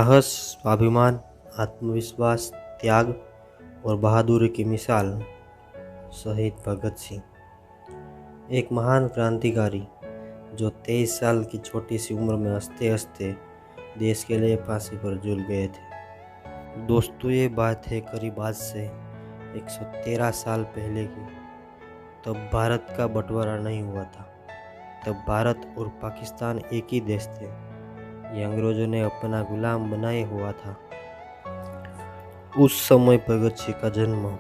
साहस, स्वाभिमान, आत्मविश्वास, त्याग और बहादुरी की मिसाल शहीद भगत सिंह, एक महान क्रांतिकारी जो 23 साल की छोटी सी उम्र में हंसते हंसते देश के लिए फांसी पर झूल गए थे। दोस्तों, ये बात है करीब आज से 113 साल पहले की। तब भारत का बंटवारा नहीं हुआ था। तब भारत और पाकिस्तान एक ही देश थे। ये अंग्रेजों ने अपना गुलाम बनाए हुआ था। उस समय भगत सिंह का जन्म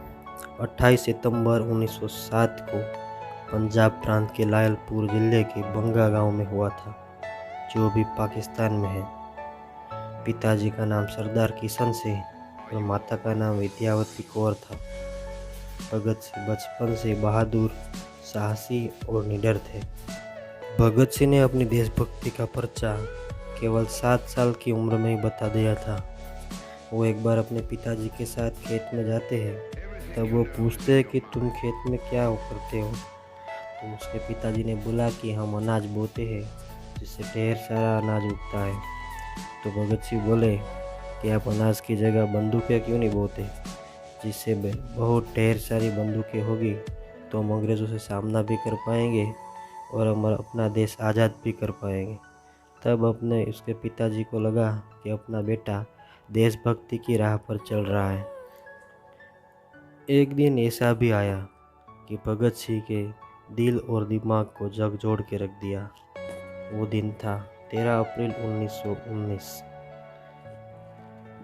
28 सितंबर 1907 को पंजाब प्रांत के लायलपुर जिले के बंगा गांव में हुआ था, जो भी पाकिस्तान में है। पिताजी का नाम सरदार किशन सिंह और माता का नाम विद्यावती कौर था। भगत सिंह बचपन से बहादुर, साहसी और निडर थे। भगत सिंह ने अपनी देशभक्ति का पर्चा केवल 7 साल की उम्र में ही बता दिया था। वो एक बार अपने पिताजी के साथ खेत में जाते हैं। तब वो पूछते हैं कि तुम खेत में क्या करते हो। तो उसके पिताजी ने बोला कि हम अनाज बोते हैं, जिससे ढेर सारा अनाज उगता है। तो भगत सिंह बोले कि आप अनाज की जगह बंदूकें क्यों नहीं बोते, जिससे बहुत ढेर सारी बंदूकें होगी तो हम अंग्रेज़ों से सामना भी कर पाएंगे और हम अपना देश आज़ाद भी कर पाएंगे। तब अपने उसके पिताजी को लगा कि अपना बेटा देशभक्ति की राह पर चल रहा है। एक दिन ऐसा भी आया कि भगत सिंह के दिल और दिमाग को झकझोर के रख दिया। वो दिन था 13 अप्रैल 1919,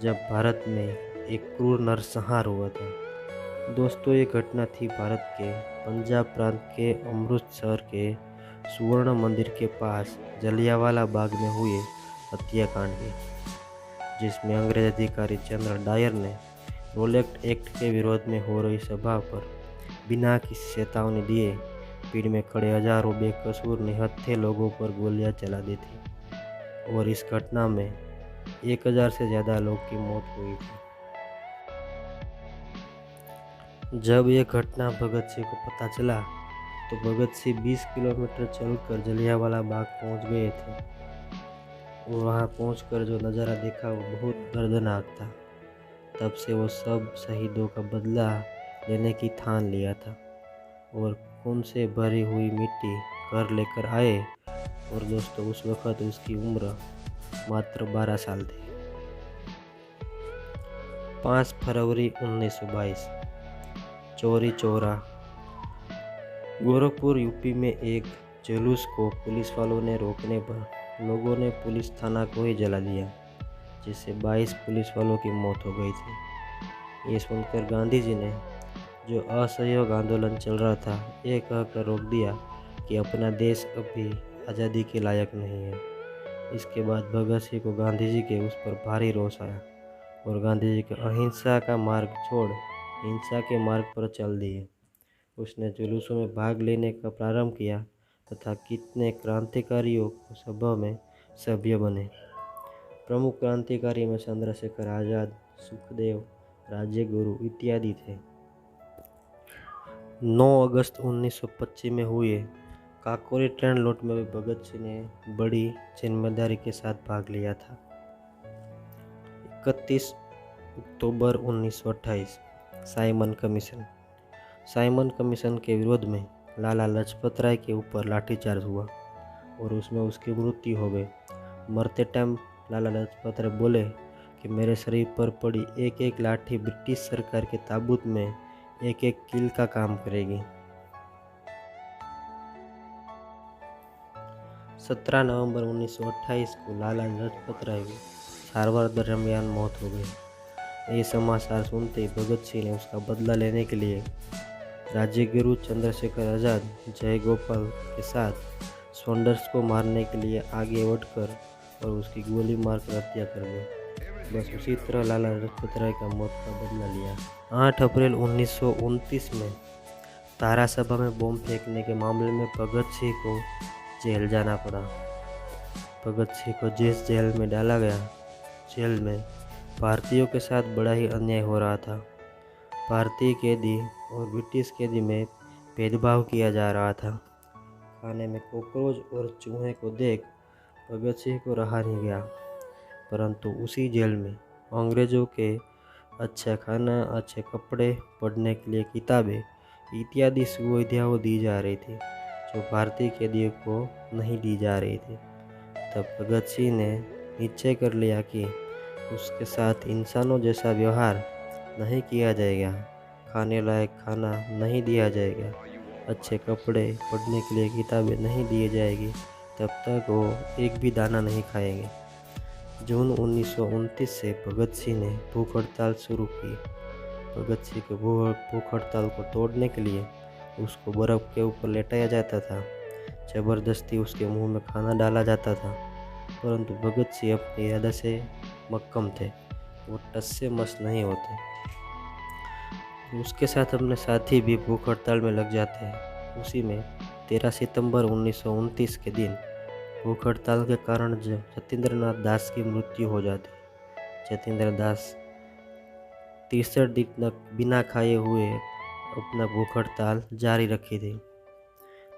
जब भारत में एक क्रूर नरसंहार हुआ था। दोस्तों, ये घटना थी भारत के पंजाब प्रांत के अमृतसर के सुवर्ण मंदिर के पास जलियांवाला बाग में हुए हत्याकांड की, जिसमें अंग्रेज अधिकारी जनरल डायर ने रोलेट एक्ट के विरोध में हो रही सभा पर बिना किसी चेतावनी दिए भीड़ में खड़े हजारों बेकसूर निहत्थे लोगों पर गोलियां चला दी थी और इस घटना में 1000 से ज़्यादा लोग की मौत हुई थी। जब यह घटना भगत सिंह को पता चला तो भगत सिंह 20 किलोमीटर चलकर जलियांवाला बाग पहुंच गए थे। और वहां पहुंचकर जो नज़ारा देखा वो बहुत दर्दनाक था। तब से वो सब शहीदों का बदला लेने की ठान लिया था और खून से भरी हुई मिट्टी घर लेकर आए। और दोस्तों, उस वक़्त उसकी उम्र मात्र 12 साल थी। 5 फरवरी 1922, चौरी चौरा, गोरखपुर यूपी में एक जुलूस को पुलिस वालों ने रोकने पर लोगों ने पुलिस थाना को ही जला दिया, जिससे 22 पुलिस वालों की मौत हो गई थी। ये सुनकर गांधी जी ने, जो असहयोग आंदोलन चल रहा था, ये कहकर रोक दिया कि अपना देश अभी आज़ादी के लायक नहीं है। इसके बाद भगत सिंह को गांधी जी के उस पर भारी रोष आया और गांधी जी के अहिंसा का मार्ग छोड़ हिंसा के मार्ग पर चल दिए। उसने जुलूसों में भाग लेने का प्रारंभ किया तथा कितने क्रांतिकारियों को सभा में सभ्य बने। प्रमुख क्रांतिकारी में चंद्रशेखर आज़ाद, सुखदेव, राजगुरु इत्यादि थे। 9 अगस्त 1925 में हुए काकोरी ट्रेन लूट में भी भगत सिंह ने बड़ी जिम्मेदारी के साथ भाग लिया था। 31 अक्टूबर 1928, साइमन कमीशन के विरोध में लाला लाजपत राय के ऊपर लाठीचार्ज हुआ और उसमें उसकी मृत्यु हो गई। मरते टाइम लाला लाजपत राय बोले कि मेरे शरीर पर पड़ी एक एक लाठी ब्रिटिश सरकार के ताबूत में एक एक कील का काम करेगी। 17 नवंबर 1928 को लाला लाजपत राय की सारवार दरमियान मौत हो गई। ये समाचार सुनते ही भगत सिंह ने उसका बदला लेने के लिए राजगुरु, चंद्रशेखर आज़ाद, जय गोपाल के साथ सॉन्डर्स को मारने के लिए आगे बढ़कर और उसकी गोली मारकर हत्या कर दी। बस उसी तरह लाला लाजपत राय का मौत का बदला लिया। 8 अप्रैल 1929 में तारा सभा में बम फेंकने के मामले में भगत सिंह को जेल जाना पड़ा। भगत सिंह को जिस जेल में डाला गया, जेल में भारतीयों के साथ बड़ा ही अन्याय हो रहा था। भारतीय कैदी और ब्रिटिश कैदी में भेदभाव किया जा रहा था। खाने में कॉकरोच और चूहे को देख भगत सिंह को रहा नहीं गया। परंतु उसी जेल में अंग्रेज़ों के अच्छा खाना, अच्छे कपड़े, पढ़ने के लिए किताबें इत्यादि सुविधाएं दी जा रही थी जो भारतीय कैदियों को नहीं दी जा रही थी। तब भगत सिंह ने निश्चय कर लिया कि उसके साथ इंसानों जैसा व्यवहार नहीं किया जाएगा, खाने लायक खाना नहीं दिया जाएगा, अच्छे कपड़े, पढ़ने के लिए किताबें नहीं दी जाएगी, तब तक वो एक भी दाना नहीं खाएंगे। जून 1929 से भगत सिंह ने भूख हड़ताल शुरू की। भगत सिंह के भूख हड़ताल को तोड़ने के लिए उसको बर्फ़ के ऊपर लेटाया जाता था, ज़बरदस्ती उसके मुंह में खाना डाला जाता था, परंतु भगत सिंह अपनी इरादे से मक्कम थे, वो टस से मस नहीं होते। उसके साथ अपने साथी भी भूख हड़ताल में लग जाते हैं। उसी में 13 सितंबर 1929 के दिन भूख हड़ताल के कारण जतीन्द्रनाथ दास की मृत्यु हो जाती। जतीन्द्र दास 63 दिन तक बिना खाए हुए अपना भूख हड़ताल जारी रखी थी।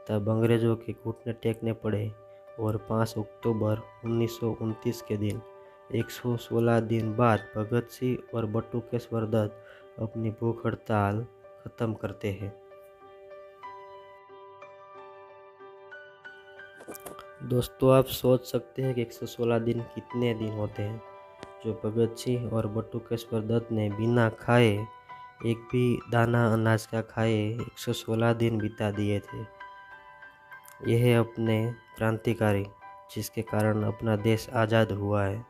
तब अंग्रेज़ों के घुटने टेकने पड़े और 5 अक्टूबर 1929 के दिन 116 दिन बाद भगत सिंह और बटुकेश्वर दत्त अपनी भूख हड़ताल खत्म करते हैं। दोस्तों, आप सोच सकते हैं कि 116 दिन कितने दिन होते हैं, जो भगत सिंह और बटुकेश्वर दत्त ने बिना खाए, एक भी दाना अनाज का खाए 116 दिन बिता दिए थे। यह है अपने क्रांतिकारी जिसके कारण अपना देश आज़ाद हुआ है।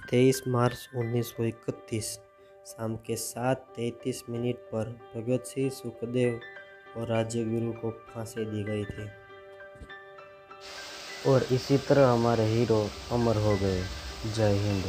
23 मार्च 1931 शाम के 7:33 पर भगत सिंह, सुखदेव और राजगुरु को फांसी दी गई थी और इसी तरह हमारे हीरो अमर हो गए। जय हिंद।